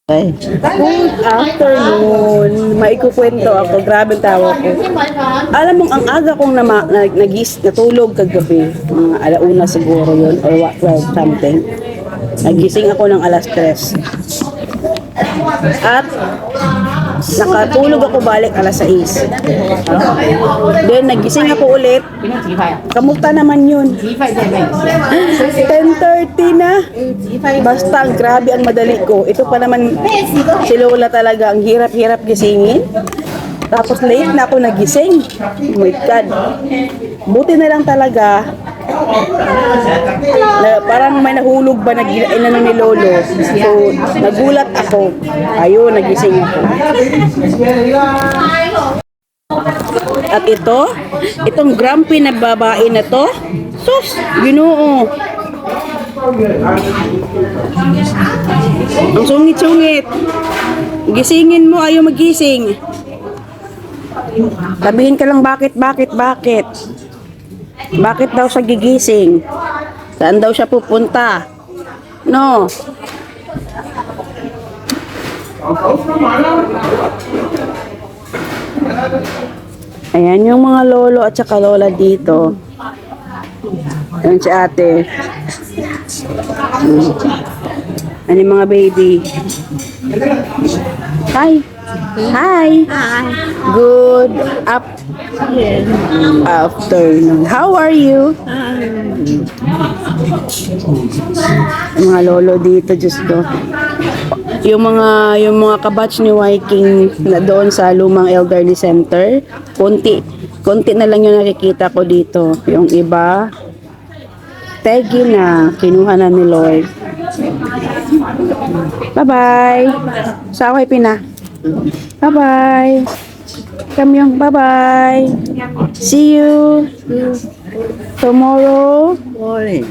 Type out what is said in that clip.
Ay. Good afternoon. Maikukwento ako. Grabe ang tawa ko. Alam mo, ang aga kong natulog kagabi. Mga alauna siguro yun. Or what, 12 something. Nagising ako ng alas 3. At nakatulog ako balik alas 6. Then nagising ako ulit. Kamusta naman yun? 10:30 na. Basta ang grabe ang madali ko. Ito pa naman si Lola talaga. Ang hirap-hirap gisingin. Tapos late na ako nagising. Oh my God. Buti na lang talaga. Parang may nahulog ba inano ni Lolo. So, nagulat ako. Ayun, nagising ako. At itong grumpy na babae na to, sus, Ginoo. Ang sungit-sungit. Gisingin mo, ayaw magising. Sabihin ka lang bakit. Bakit daw siya gigising? Saan daw siya pupunta? No. Ayan yung mga lolo at saka lola dito. Ayan si ate. Ano yung mga baby? Hi. Good afternoon. How are you? Mga lolo dito, Diyos ko. Yung mga kabatch ni Viking na doon sa lumang elderly center, konti na lang yung nakikita ko dito. Yung iba, tegi na, kinuha na ni Lord. Bye-bye. Saway Pina. Bye-bye. Kamyong, bye-bye. See you tomorrow morning.